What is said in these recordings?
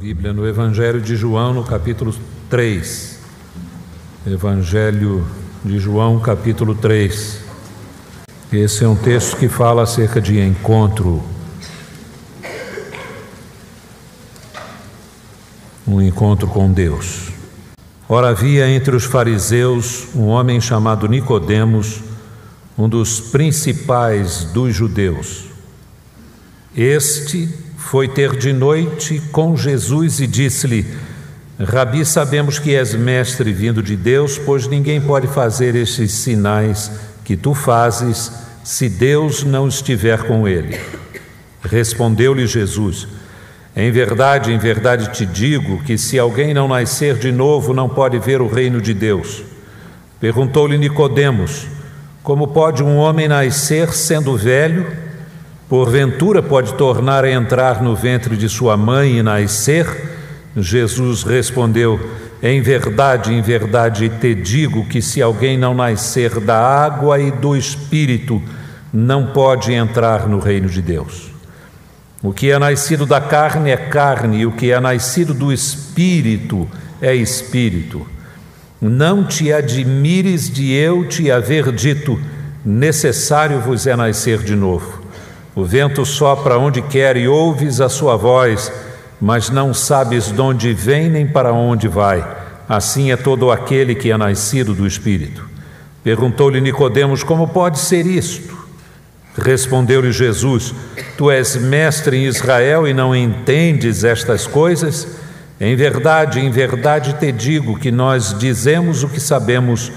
Bíblia no Evangelho de João, no capítulo 3. Evangelho de João, capítulo 3. Esse é um texto que fala acerca de encontro. Um encontro com Deus. Ora, havia entre os fariseus um homem chamado Nicodemos, um dos principais dos judeus. Este foi ter de noite com Jesus e disse-lhe: Rabi, sabemos que és mestre vindo de Deus, pois ninguém pode fazer estes sinais que tu fazes se Deus não estiver com ele. Respondeu-lhe Jesus: em verdade te digo que se alguém não nascer de novo, não pode ver o reino de Deus. Perguntou-lhe Nicodemos: como pode um homem nascer sendo velho? Porventura pode tornar a entrar no ventre de sua mãe e nascer? Jesus respondeu: em verdade te digo que se alguém não nascer da água e do Espírito, não pode entrar no reino de Deus. O que é nascido da carne é carne, e o que é nascido do Espírito é Espírito. Não te admires de eu te haver dito: necessário vos é nascer de novo. O vento sopra onde quer e ouves a sua voz, mas não sabes de onde vem nem para onde vai. Assim é todo aquele que é nascido do Espírito. Perguntou-lhe Nicodemos: como pode ser isto? Respondeu-lhe Jesus: tu és mestre em Israel e não entendes estas coisas? Em verdade te digo que nós dizemos o que sabemos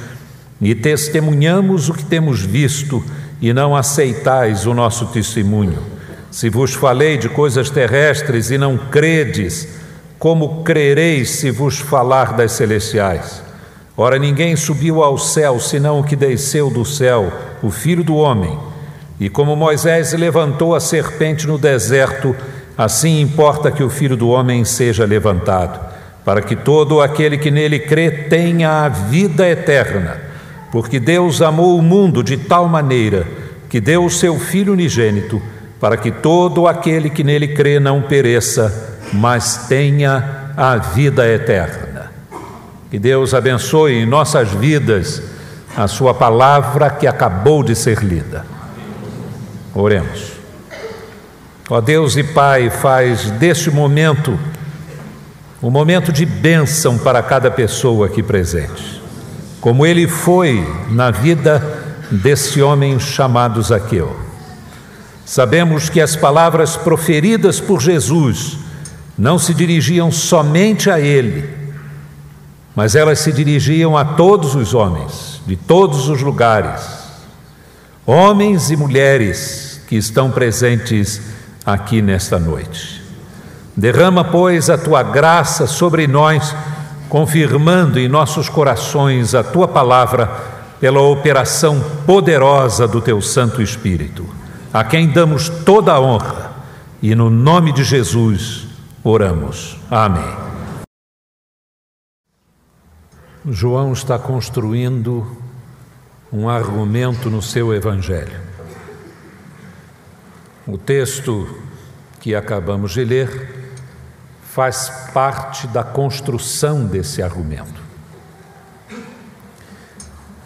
e testemunhamos o que temos visto, e não aceitais o nosso testemunho. Se vos falei de coisas terrestres e não credes, como crereis se vos falar das celestiais? Ora, ninguém subiu ao céu, senão o que desceu do céu, o Filho do Homem. E como Moisés levantou a serpente no deserto, assim importa que o Filho do Homem seja levantado, para que todo aquele que nele crê tenha a vida eterna. Porque Deus amou o mundo de tal maneira que deu o seu Filho unigênito, para que todo aquele que nele crê não pereça, mas tenha a vida eterna. Que Deus abençoe em nossas vidas a sua palavra que acabou de ser lida. Oremos. Ó Deus e Pai, faz deste momento um momento de bênção para cada pessoa aqui presente, como ele foi na vida desse homem chamado Zaqueu. Sabemos que as palavras proferidas por Jesus não se dirigiam somente a ele, mas elas se dirigiam a todos os homens, de todos os lugares, homens e mulheres que estão presentes aqui nesta noite. Derrama, pois, a tua graça sobre nós, confirmando em nossos corações a tua palavra pela operação poderosa do teu Santo Espírito, a quem damos toda a honra, e no nome de Jesus oramos. Amém. João está construindo um argumento no seu evangelho. O texto que acabamos de ler faz parte da construção desse argumento.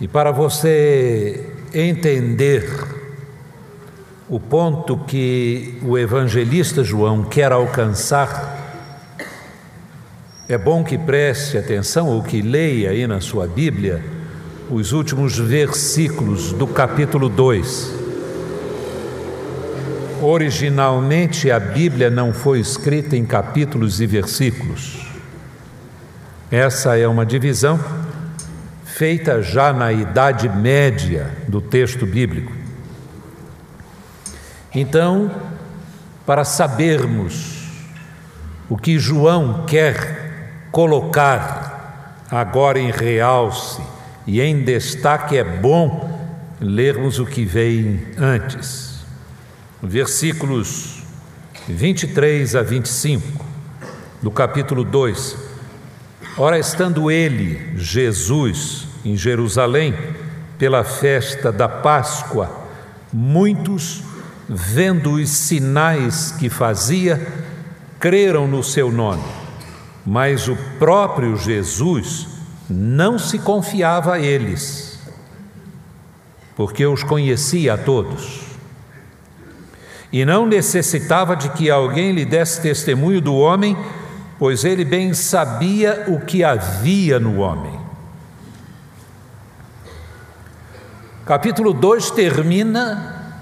E para você entender o ponto que o evangelista João quer alcançar, é bom que preste atenção ou que leia aí na sua Bíblia os últimos versículos do capítulo 2. Originalmente a Bíblia não foi escrita em capítulos e versículos. Essa é uma divisão feita já na Idade Média do texto bíblico. Então, para sabermos o que João quer colocar agora em realce e em destaque, é bom lermos o que vem antes. Versículos 23 a 25 do capítulo 2. Ora, estando ele, Jesus, em Jerusalém, pela festa da Páscoa, muitos, vendo os sinais que fazia, creram no seu nome. mas o próprio Jesus não se confiava a eles, porque os conhecia a todos, e não necessitava de que alguém lhe desse testemunho do homem, pois ele bem sabia o que havia no homem. Capítulo 2 termina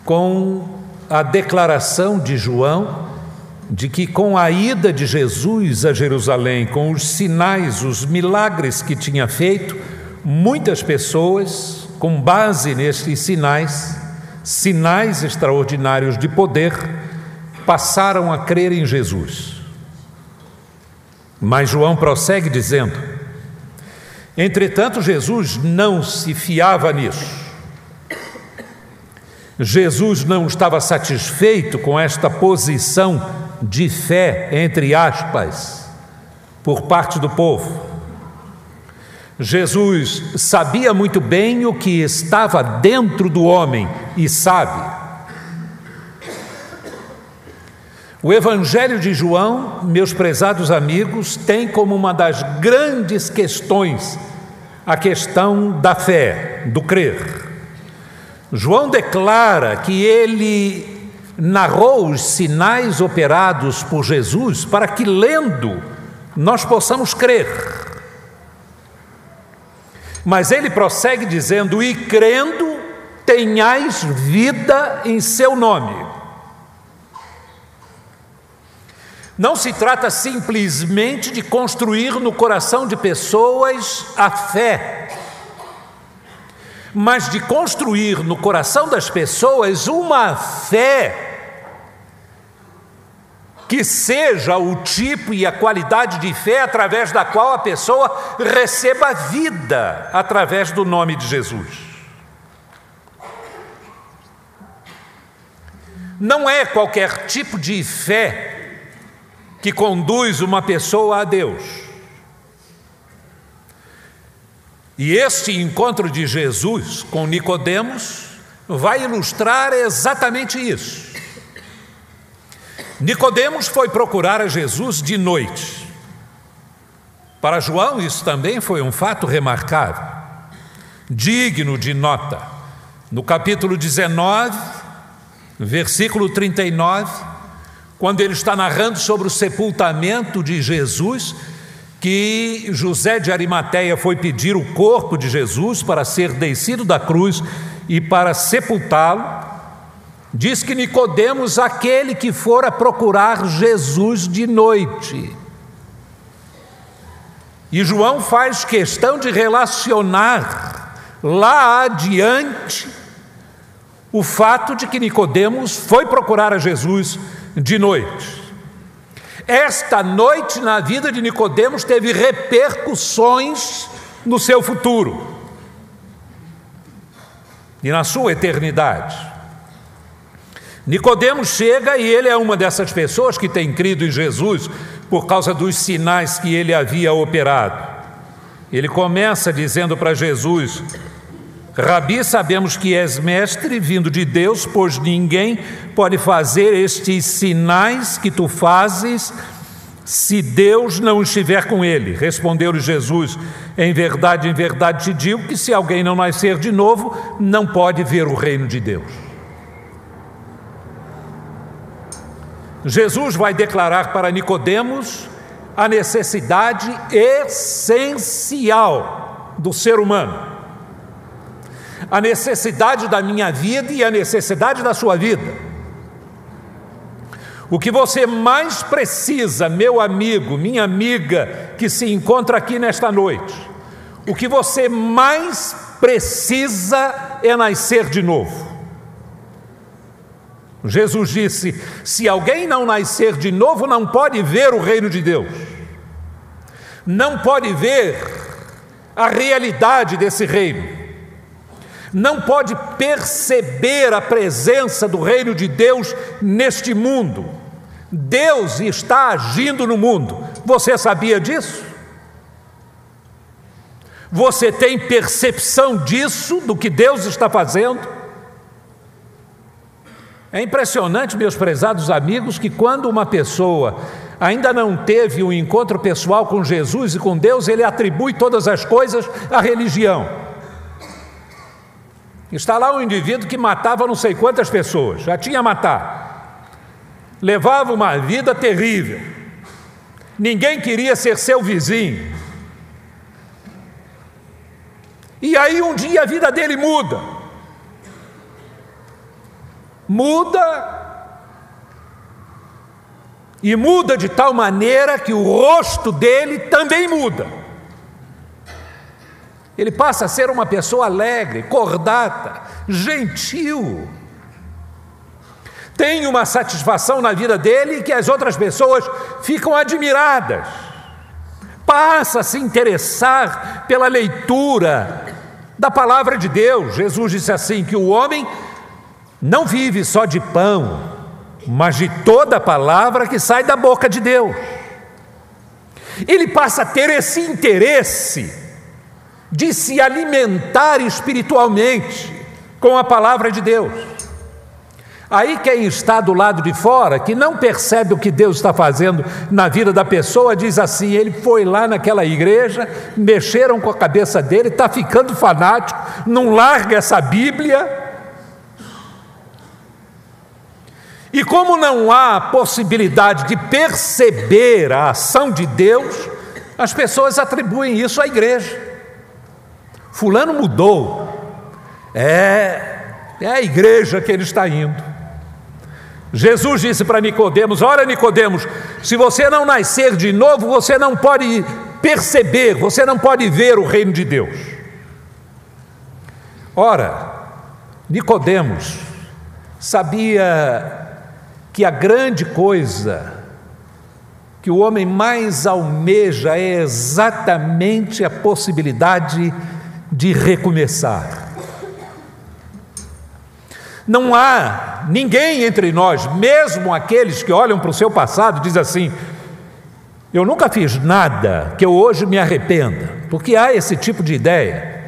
com a declaração de João de que com a ida de Jesus a Jerusalém, com os sinais, os milagres que tinha feito, muitas pessoas, com base nestes sinais extraordinários de poder, passaram a crer em Jesus. Mas João prossegue dizendo: entretanto, Jesus não se fiava nisso. Jesus não estava satisfeito com esta posição de fé, entre aspas, por parte do povo. Jesus sabia muito bem o que estava dentro do homem e sabe. O Evangelho de João, meus prezados amigos, tem como uma das grandes questões a questão da fé, do crer. João declara que ele narrou os sinais operados por Jesus para que, lendo, nós possamos crer. Mas ele prossegue dizendo: e crendo, tenhais vida em seu nome. Não se trata simplesmente de construir no coração de pessoas a fé, mas de construir no coração das pessoas uma fé que seja o tipo e a qualidade de fé através da qual a pessoa receba vida através do nome de Jesus. Não é qualquer tipo de fé que conduz uma pessoa a Deus. E este encontro de Jesus com Nicodemos vai ilustrar exatamente isso. Nicodemos foi procurar a Jesus de noite. Para João, isso também foi um fato remarcável, digno de nota. No capítulo 19, versículo 39, quando ele está narrando sobre o sepultamento de Jesus, que José de Arimateia foi pedir o corpo de Jesus para ser descido da cruz e para sepultá-lo, diz que Nicodemos, aquele que fora procurar Jesus de noite. E João faz questão de relacionar lá adiante o fato de que Nicodemos foi procurar a Jesus de noite. Esta noite na vida de Nicodemos teve repercussões no seu futuro e na sua eternidade. Nicodemos chega e ele é uma dessas pessoas que tem crido em Jesus por causa dos sinais que ele havia operado. Ele começa dizendo para Jesus: Rabi, sabemos que és mestre vindo de Deus, pois ninguém pode fazer estes sinais que tu fazes se Deus não estiver com ele. Respondeu-lhe Jesus: em verdade te digo que se alguém não nascer de novo, não pode ver o reino de Deus. Jesus vai declarar para Nicodemos a necessidade essencial do ser humano, a necessidade da minha vida e a necessidade da sua vida. O que você mais precisa, meu amigo, minha amiga, que se encontra aqui nesta noite, o que você mais precisa é nascer de novo. Jesus disse: se alguém não nascer de novo, não pode ver o reino de Deus, não pode ver a realidade desse reino, não pode perceber a presença do reino de Deus neste mundo. Deus está agindo no mundo. Você sabia disso? Você tem percepção disso, do que Deus está fazendo? É impressionante, meus prezados amigos, que quando uma pessoa ainda não teve um encontro pessoal com Jesus e com Deus, ele atribui todas as coisas à religião. Está lá um indivíduo que matava não sei quantas pessoas, já tinha matado, levava uma vida terrível, ninguém queria ser seu vizinho. E aí um dia a vida dele muda e muda de tal maneira que o rosto dele também muda. Ele passa a ser uma pessoa alegre, cordata, gentil. Tem uma satisfação na vida dele que as outras pessoas ficam admiradas. Passa a se interessar pela leitura da palavra de Deus. Jesus disse assim, que o homem não vive só de pão, mas de toda a palavra que sai da boca de Deus. Ele passa a ter esse interesse de se alimentar espiritualmente com a palavra de Deus. Aí quem está do lado de fora, que não percebe o que Deus está fazendo na vida da pessoa, diz assim, ele foi lá naquela igreja, mexeram com a cabeça dele, está ficando fanático, não larga essa Bíblia. E como não há possibilidade de perceber a ação de Deus, as pessoas atribuem isso à igreja. Fulano mudou, é a igreja que ele está indo. Jesus disse para Nicodemos, olha Nicodemos, se você não nascer de novo, você não pode perceber, você não pode ver o reino de Deus. Ora, Nicodemos sabia que a grande coisa que o homem mais almeja é exatamente a possibilidade de recomeçar. Não há ninguém entre nós, mesmo aqueles que olham para o seu passado, diz assim, eu nunca fiz nada que eu hoje me arrependa, porque há esse tipo de ideia.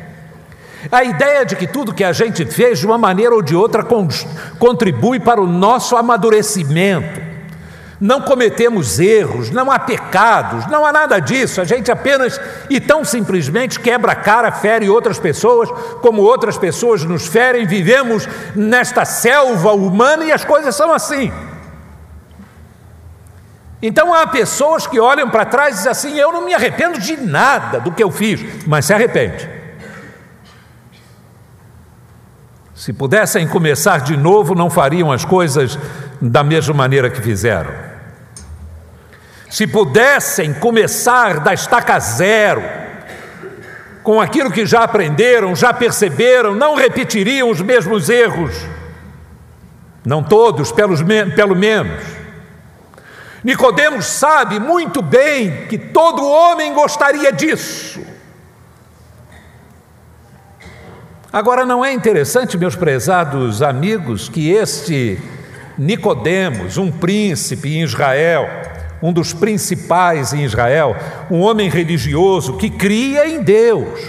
A ideia de que tudo que a gente fez, de uma maneira ou de outra, contribui para o nosso amadurecimento. Não cometemos erros, não há pecados, não há nada disso. A gente apenas e tão simplesmente quebra a cara, fere outras pessoas, como outras pessoas nos ferem. Vivemos nesta selva humana e as coisas são assim. Então há pessoas que olham para trás e dizem assim, eu não me arrependo de nada do que eu fiz, mas se arrepende. Se pudessem começar de novo, não fariam as coisas da mesma maneira que fizeram. Se pudessem começar da estaca zero, com aquilo que já aprenderam, já perceberam, não repetiriam os mesmos erros. Não todos, pelo menos. Nicodemos sabe muito bem que todo homem gostaria disso. Agora, não é interessante, meus prezados amigos, que este Nicodemos, um príncipe em Israel, um dos principais em Israel, um homem religioso que cria em Deus,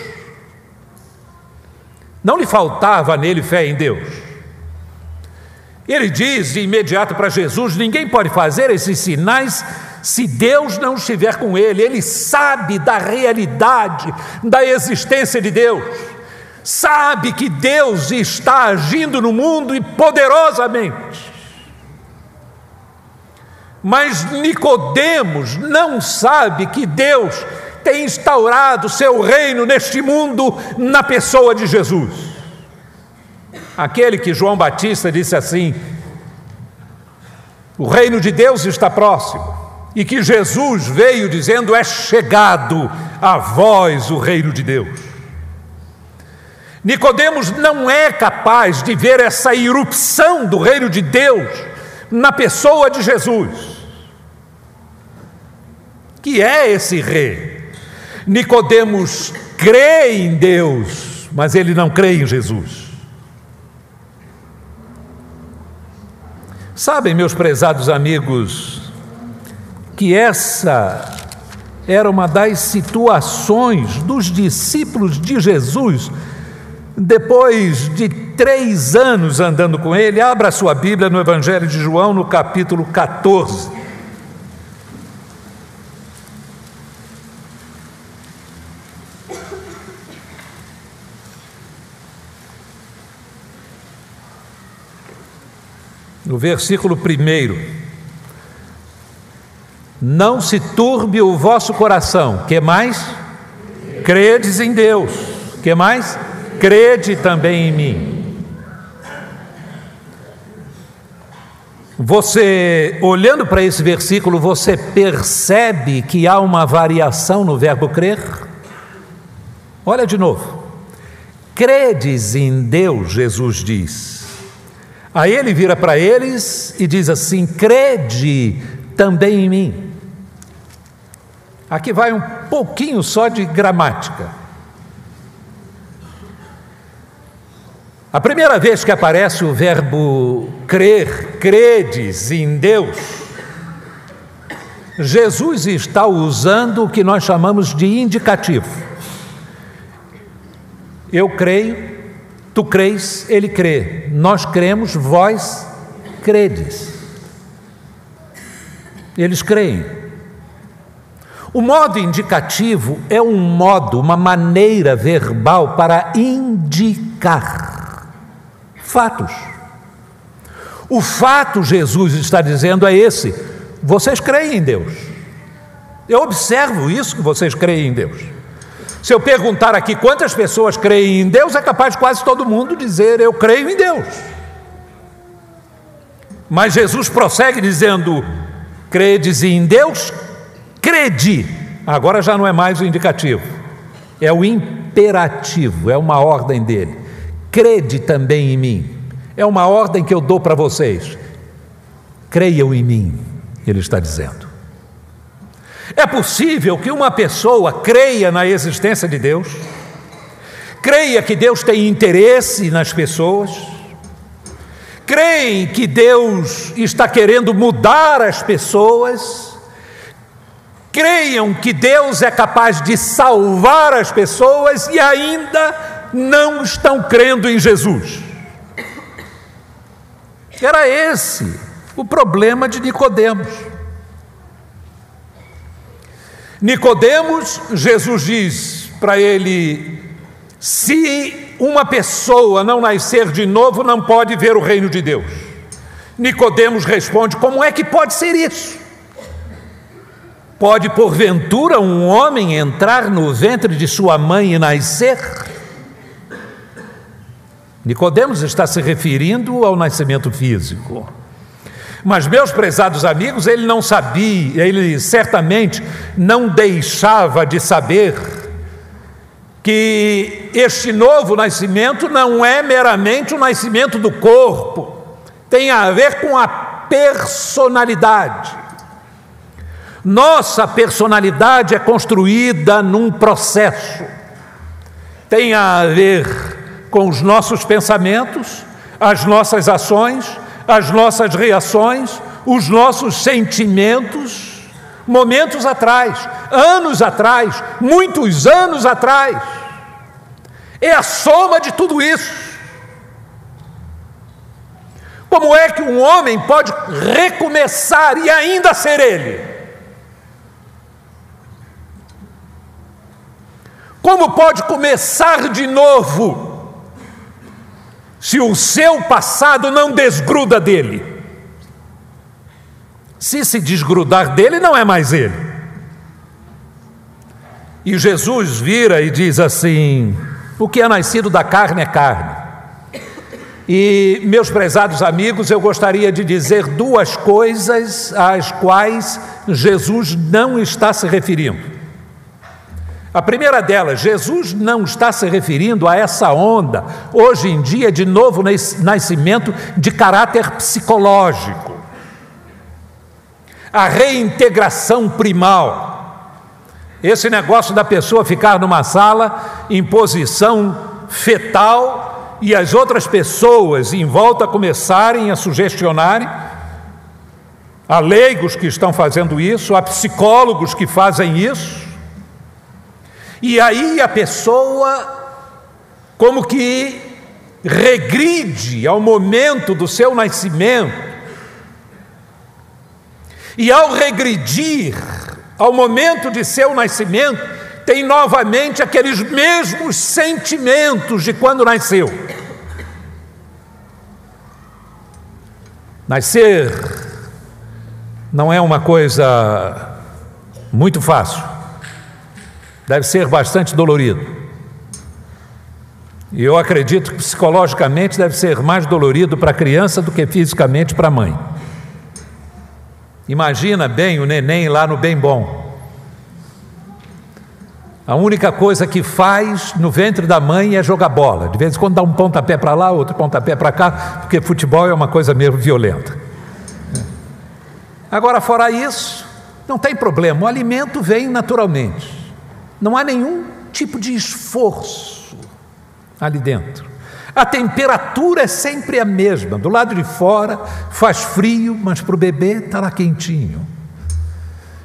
não lhe faltava nele fé em Deus. Ele diz de imediato para Jesus, ninguém pode fazer esses sinais se Deus não estiver com ele. Ele sabe da realidade da existência de Deus, sabe que Deus está agindo no mundo e poderosamente. Mas Nicodemos não sabe que Deus tem instaurado seu reino neste mundo na pessoa de Jesus. Aquele que João Batista disse assim, o reino de Deus está próximo, e que Jesus veio dizendo, é chegado a vós o reino de Deus. Nicodemos não é capaz de ver essa irrupção do reino de Deus na pessoa de Jesus, que é esse rei. Nicodemos crê em Deus, mas ele não crê em Jesus. Sabem, meus prezados amigos, que essa era uma das situações dos discípulos de Jesus, depois de 3 anos andando com ele. Abra sua Bíblia no Evangelho de João, no capítulo 14. no versículo 1: não se turbe o vosso coração. Que mais? Credes em Deus. Que mais? Crede também em mim. Você, olhando para esse versículo, você percebe que há uma variação no verbo crer? Olha de novo. Credes em Deus, Jesus diz. Aí ele vira para eles e diz assim: crede também em mim. Aqui vai um pouquinho só de gramática. A primeira vez que aparece o verbo crer, credes em Deus, Jesus está usando o que nós chamamos de indicativo. Eu creio, tu crês, ele crê, nós cremos, vós credes. Eles creem. O modo indicativo é um modo, uma maneira verbal para indicar fatos. O fato, Jesus está dizendo, é esse: vocês creem em Deus. Eu observo isso, que vocês creem em Deus. Se eu perguntar aqui quantas pessoas creem em Deus, é capaz de quase todo mundo dizer: eu creio em Deus. Mas Jesus prossegue dizendo: credes em Deus, crede. Agora já não é mais o indicativo, é o imperativo, é uma ordem dele. Crede também em mim. É uma ordem que eu dou para vocês. Creiam em mim, ele está dizendo. É possível que uma pessoa creia na existência de Deus, creia que Deus tem interesse nas pessoas, creem que Deus está querendo mudar as pessoas, creiam que Deus é capaz de salvar as pessoas e ainda não estão crendo em Jesus. Era esse o problema de Nicodemos. Nicodemos, Jesus diz para ele: se uma pessoa não nascer de novo, não pode ver o reino de Deus. Nicodemos responde: como é que pode ser isso? Pode porventura um homem entrar no ventre de sua mãe e nascer? Nicodemos está se referindo ao nascimento físico. Mas, meus prezados amigos, ele não sabia, ele certamente não deixava de saber que este novo nascimento não é meramente o nascimento do corpo, tem a ver com a personalidade. Nossa personalidade é construída num processo, tem a ver com os nossos pensamentos, as nossas ações, as nossas reações, os nossos sentimentos. Momentos atrás, anos atrás, muitos anos atrás, é a soma de tudo isso. Como é que um homem pode recomeçar e ainda ser ele? Como pode começar de novo se o seu passado não desgruda dele? Se desgrudar dele, não é mais ele. E Jesus vira e diz assim: o que é nascido da carne é carne. E, meus prezados amigos, eu gostaria de dizer duas coisas às quais Jesus não está se referindo. A primeira delas, Jesus não está se referindo a essa onda, hoje em dia, de novo nascimento de caráter psicológico. A reintegração primal. Esse negócio da pessoa ficar numa sala em posição fetal e as outras pessoas em volta começarem a sugestionarem. Há leigos que estão fazendo isso, há psicólogos que fazem isso. E aí a pessoa como que regride ao momento do seu nascimento. E ao regredir ao momento de seu nascimento, tem novamente aqueles mesmos sentimentos de quando nasceu. Nascer não é uma coisa muito fácil, deve ser bastante dolorido. E eu acredito que psicologicamente deve ser mais dolorido para a criança do que fisicamente para a mãe. Imagina bem o neném lá no bem bom. A única coisa que faz no ventre da mãe é jogar bola. De vez em quando dá um pontapé para lá, outro pontapé para cá, porque futebol é uma coisa meio violenta. Agora, fora isso, não tem problema, o alimento vem naturalmente. Não há nenhum tipo de esforço ali dentro. A temperatura é sempre a mesma. Do lado de fora faz frio, mas para o bebê está lá quentinho.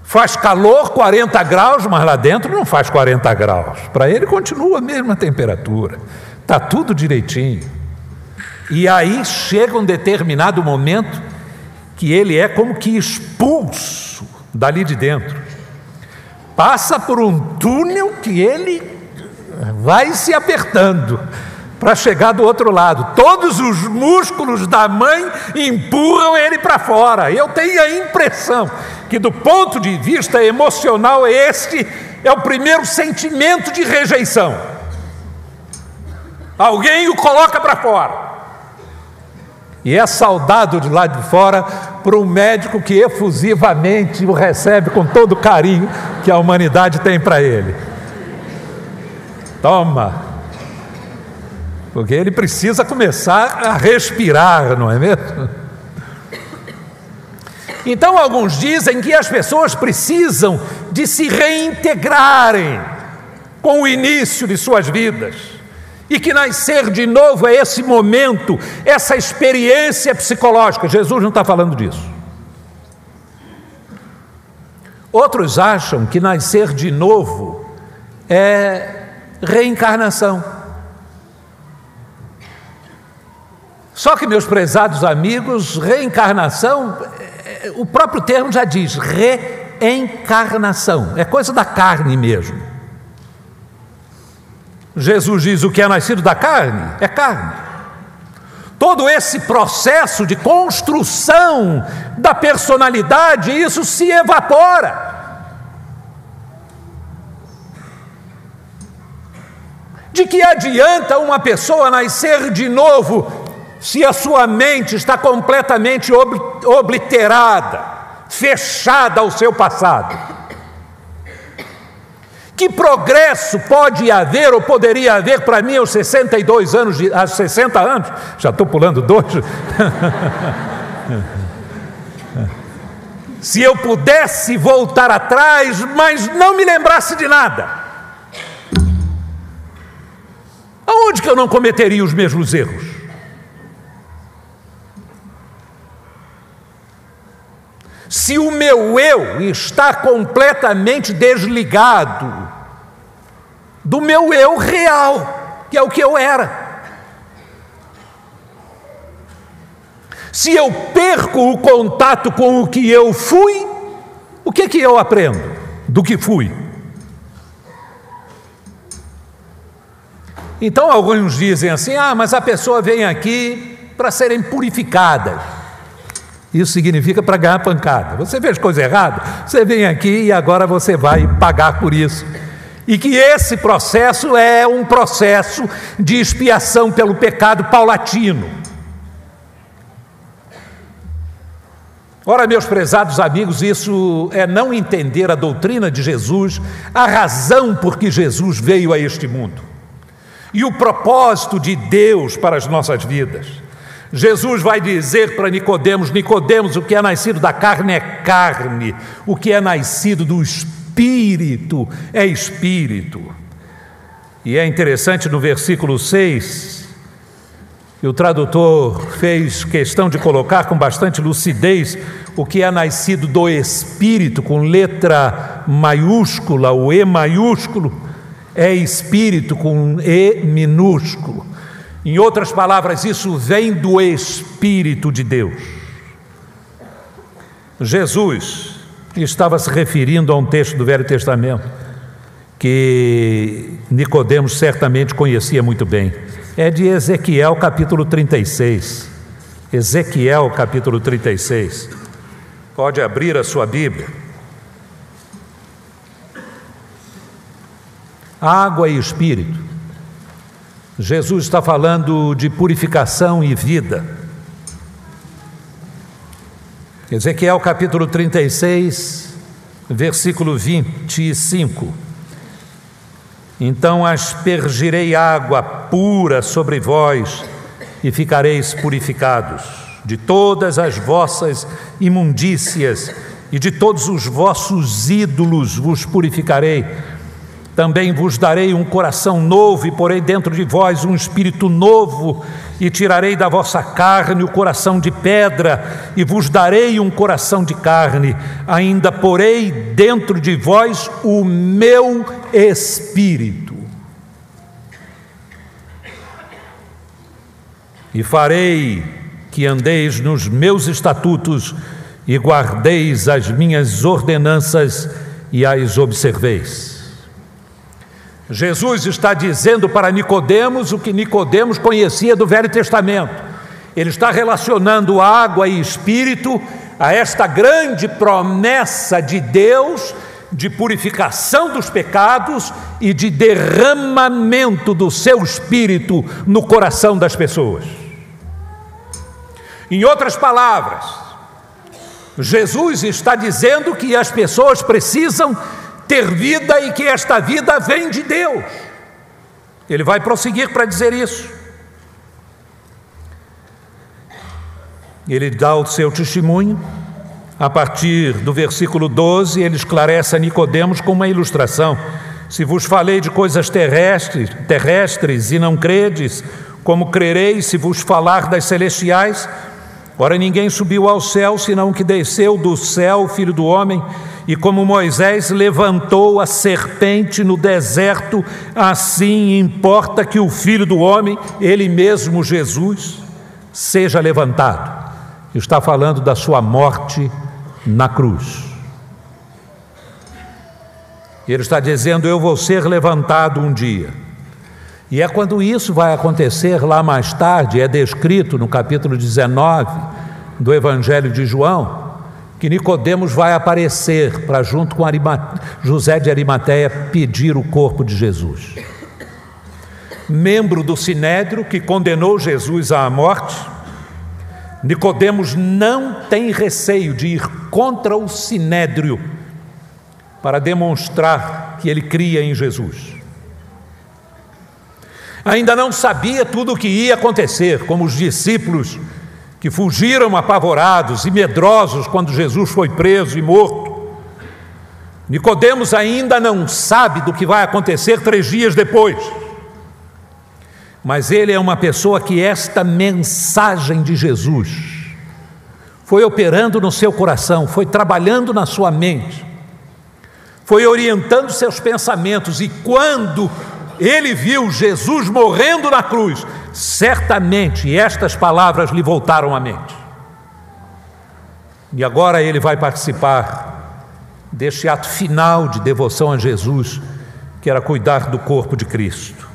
Faz calor, 40 graus, mas lá dentro não faz 40 graus. Para ele continua a mesma temperatura. Está tudo direitinho. E aí chega um determinado momento que ele é como que expulso dali de dentro. Passa por um túnel que ele vai se apertando para chegar do outro lado. Todos os músculos da mãe empurram ele para fora. Eu tenho a impressão que, do ponto de vista emocional, este é o primeiro sentimento de rejeição. Alguém o coloca para fora. E é saudado de lá de fora por um médico que efusivamente o recebe com todo o carinho que a humanidade tem para ele. Toma! Porque ele precisa começar a respirar, não é mesmo? Então, alguns dizem que as pessoas precisam de se reintegrarem com o início de suas vidas, e que nascer de novo é esse momento, essa experiência psicológica. Jesus não está falando disso. Outros acham que nascer de novo é reencarnação. Só que, meus prezados amigos, reencarnação, o próprio termo já diz, reencarnação, é coisa da carne mesmo. Jesus diz: o que é nascido da carne é carne. Todo esse processo de construção da personalidade, isso se evapora. De que adianta uma pessoa nascer de novo se a sua mente está completamente obliterada, fechada ao seu passado? Que progresso pode haver ou poderia haver para mim aos 62 anos, aos 60 anos? Já estou pulando 2. Se eu pudesse voltar atrás, mas não me lembrasse de nada. Aonde que eu não cometeria os mesmos erros? Se o meu eu está completamente desligado do meu eu real, que é o que eu era. Se eu perco o contato com o que eu fui, o que eu aprendo do que fui? Então alguns dizem assim: mas a pessoa vem aqui para serem purificadas. Isso significa para ganhar pancada. Você fez coisa errada, você vem aqui e agora você vai pagar por isso. E que esse processo é um processo de expiação pelo pecado paulatino. Ora, meus prezados amigos, isso é não entender a doutrina de Jesus, a razão por que Jesus veio a este mundo e o propósito de Deus para as nossas vidas. Jesus vai dizer para Nicodemos: Nicodemos, o que é nascido da carne é carne, o que é nascido do Espírito é Espírito. E é interessante no versículo 6, que o tradutor fez questão de colocar com bastante lucidez o que é nascido do Espírito, com letra maiúscula, o E maiúsculo, é Espírito com E minúsculo. Em outras palavras, isso vem do Espírito de Deus. Jesus estava se referindo a um texto do Velho Testamento que Nicodemos certamente conhecia muito bem. É de Ezequiel capítulo 36. Ezequiel capítulo 36. Pode abrir a sua Bíblia. Água e Espírito. Jesus está falando de purificação e vida. Ezequiel capítulo 36, versículo 25. Então aspergirei água pura sobre vós e ficareis purificados de todas as vossas imundícias e de todos os vossos ídolos vos purificarei. Também vos darei um coração novo e porei dentro de vós um espírito novo e tirarei da vossa carne o coração de pedra e vos darei um coração de carne. Ainda porei dentro de vós o meu espírito. E farei que andeis nos meus estatutos e guardeis as minhas ordenanças e as observeis. Jesus está dizendo para Nicodemos o que Nicodemos conhecia do Velho Testamento. Ele está relacionando água e espírito a esta grande promessa de Deus de purificação dos pecados e de derramamento do seu espírito no coração das pessoas. Em outras palavras, Jesus está dizendo que as pessoas precisam ter vida e que esta vida vem de Deus. Ele vai prosseguir para dizer isso. Ele dá o seu testemunho. A partir do versículo 12, ele esclarece a Nicodemos com uma ilustração. Se vos falei de coisas terrestres e não credes, como crereis se vos falar das celestiais? Ora, ninguém subiu ao céu, senão que desceu do céu, o Filho do Homem. E como Moisés levantou a serpente no deserto, assim importa que o Filho do Homem, ele mesmo Jesus, seja levantado. Está falando da sua morte na cruz. Ele está dizendo: eu vou ser levantado um dia. E é quando isso vai acontecer lá mais tarde, é descrito no capítulo 19 do Evangelho de João, que Nicodemos vai aparecer para, junto com José de Arimateia, pedir o corpo de Jesus. Membro do Sinédrio que condenou Jesus à morte, Nicodemos não tem receio de ir contra o Sinédrio para demonstrar que ele cria em Jesus. Ainda não sabia tudo o que ia acontecer, como os discípulos que fugiram apavorados e medrosos quando Jesus foi preso e morto. Nicodemos ainda não sabe do que vai acontecer 3 dias depois. Mas ele é uma pessoa que esta mensagem de Jesus foi operando no seu coração, foi trabalhando na sua mente, foi orientando seus pensamentos, e quando ele viu Jesus morrendo na cruz, certamente estas palavras lhe voltaram à mente. E agora ele vai participar deste ato final de devoção a Jesus, que era cuidar do corpo de Cristo.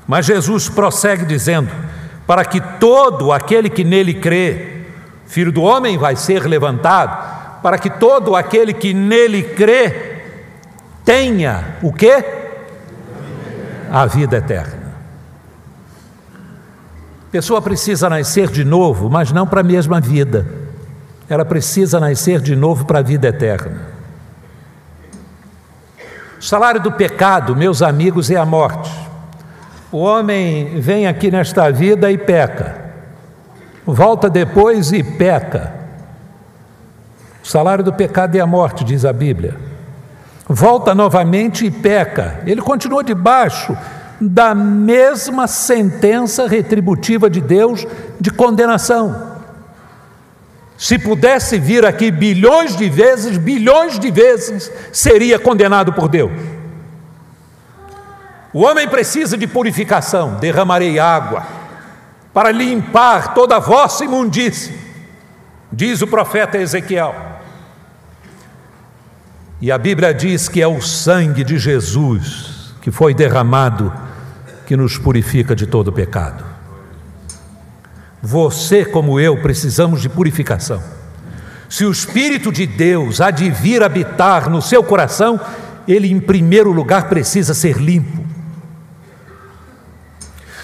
Mas Jesus prossegue dizendo: para que todo aquele que nele crê, Filho do Homem vai ser levantado, para que todo aquele que nele crê tenha o quê? A vida eterna. A pessoa precisa nascer de novo, mas não para a mesma vida. Ela precisa nascer de novo para a vida eterna. O salário do pecado, meus amigos, é a morte. O homem vem aqui nesta vida e peca, volta depois e peca. O salário do pecado é a morte, diz a Bíblia. Volta novamente e peca. Ele continua debaixo da mesma sentença retributiva de Deus de condenação. Se pudesse vir aqui bilhões de vezes, seria condenado por Deus. O homem precisa de purificação. Derramarei água para limpar toda a vossa imundície, diz o profeta Ezequiel. E a Bíblia diz que é o sangue de Jesus que foi derramado que nos purifica de todo pecado. Você, como eu, precisamos de purificação. Se o Espírito de Deus há de vir habitar no seu coração, ele, em primeiro lugar, precisa ser limpo.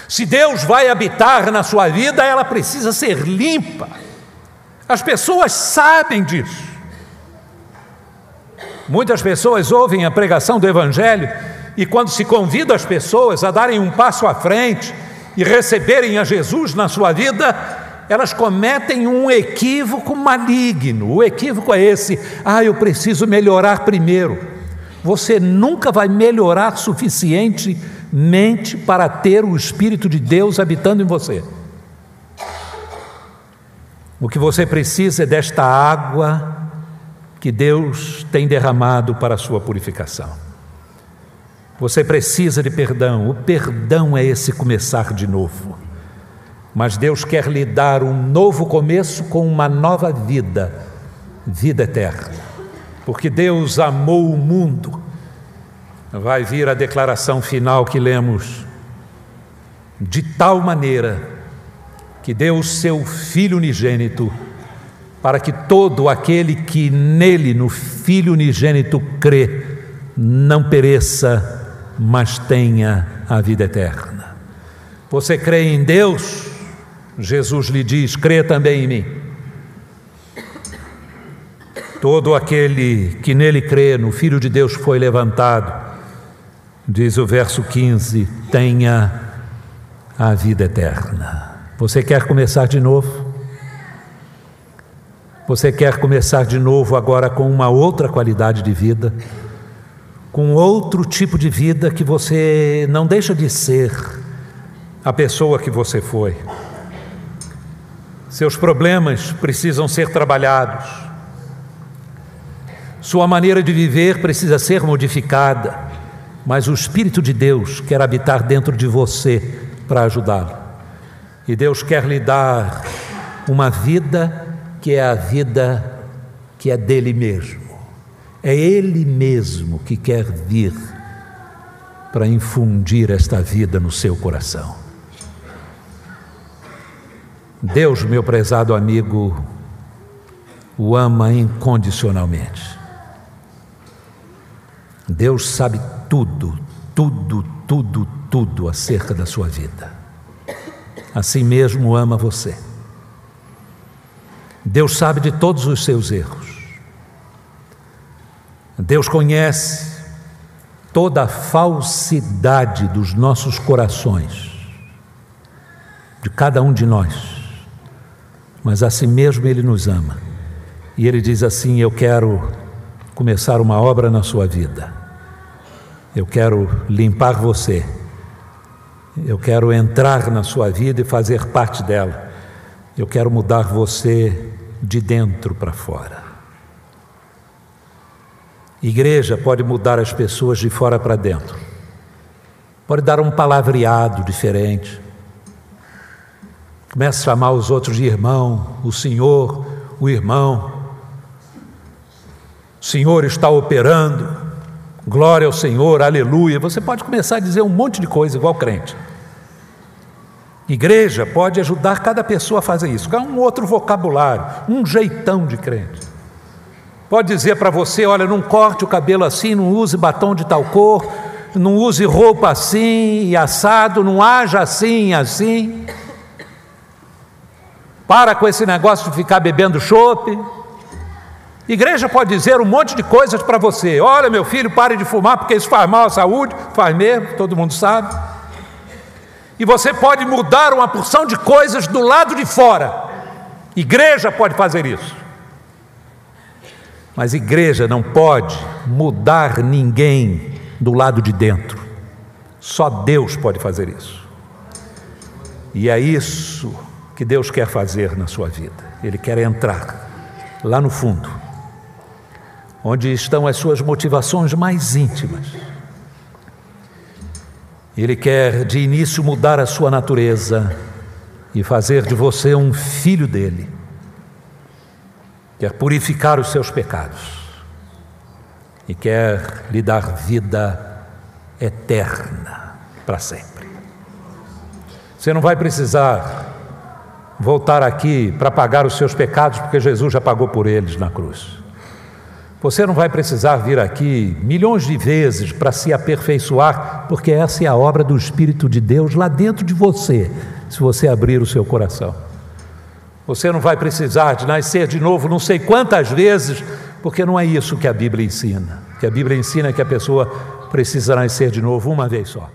Se Deus vai habitar na sua vida, ela precisa ser limpa. As pessoas sabem disso. Muitas pessoas ouvem a pregação do Evangelho e, quando se convida as pessoas a darem um passo à frente e receberem a Jesus na sua vida, elas cometem um equívoco maligno. O equívoco é esse: eu preciso melhorar primeiro. Você nunca vai melhorar suficientemente para ter o Espírito de Deus habitando em você. O que você precisa é desta água que Deus tem derramado para a sua purificação. Você precisa de perdão. O perdão é esse começar de novo. Mas Deus quer lhe dar um novo começo com uma nova vida, vida eterna. Porque Deus amou o mundo. Vai vir a declaração final que lemos: de tal maneira que deu o seu Filho unigênito, para que todo aquele que nele, no Filho unigênito, crê, não pereça, mas tenha a vida eterna. Você crê em Deus? Jesus lhe diz: crê também em mim. Todo aquele que nele crê, no Filho de Deus que foi levantado, diz o verso 15, tenha a vida eterna. Você quer começar de novo? Você quer começar de novo agora com uma outra qualidade de vida, com outro tipo de vida, que você não deixa de ser a pessoa que você foi. Seus problemas precisam ser trabalhados. Sua maneira de viver precisa ser modificada, mas o Espírito de Deus quer habitar dentro de você para ajudá-lo. E Deus quer lhe dar uma vida que é a vida que é dele mesmo. É ele mesmo que quer vir para infundir esta vida no seu coração. Deus, meu prezado amigo, o ama incondicionalmente. Deus sabe tudo, tudo, tudo, tudo acerca da sua vida. Assim mesmo ama você. Deus sabe de todos os seus erros. Deus conhece toda a falsidade dos nossos corações, de cada um de nós, mas assim mesmo Ele nos ama. E Ele diz assim: eu quero começar uma obra na sua vida. Eu quero limpar você. Eu quero entrar na sua vida e fazer parte dela. Eu quero mudar você de dentro para fora. Igreja pode mudar as pessoas de fora para dentro. Pode dar um palavreado diferente. Começa a chamar os outros de irmão, o Senhor, o irmão. O Senhor está operando. Glória ao Senhor, aleluia. Você pode começar a dizer um monte de coisa igual crente. Igreja pode ajudar cada pessoa a fazer isso. Um outro vocabulário, um jeitão de crente. Pode dizer para você: olha, não corte o cabelo assim, não use batom de tal cor, não use roupa assim e assado, não haja assim e assim. Para com esse negócio de ficar bebendo chope. Igreja pode dizer um monte de coisas para você. Olha, meu filho, pare de fumar porque isso faz mal à saúde. Faz mesmo, todo mundo sabe. E você pode mudar uma porção de coisas do lado de fora. Igreja pode fazer isso. Mas igreja não pode mudar ninguém do lado de dentro. Só Deus pode fazer isso. E é isso que Deus quer fazer na sua vida. Ele quer entrar lá no fundo, onde estão as suas motivações mais íntimas. Ele quer de início mudar a sua natureza e fazer de você um filho dele. Quer purificar os seus pecados e quer lhe dar vida eterna para sempre. Você não vai precisar voltar aqui para pagar os seus pecados, porque Jesus já pagou por eles na cruz. Você não vai precisar vir aqui milhões de vezes para se aperfeiçoar, porque essa é a obra do Espírito de Deus lá dentro de você, se você abrir o seu coração. Você não vai precisar de nascer de novo não sei quantas vezes, porque não é isso que a Bíblia ensina. O que a Bíblia ensina é que a pessoa precisa nascer de novo uma vez só.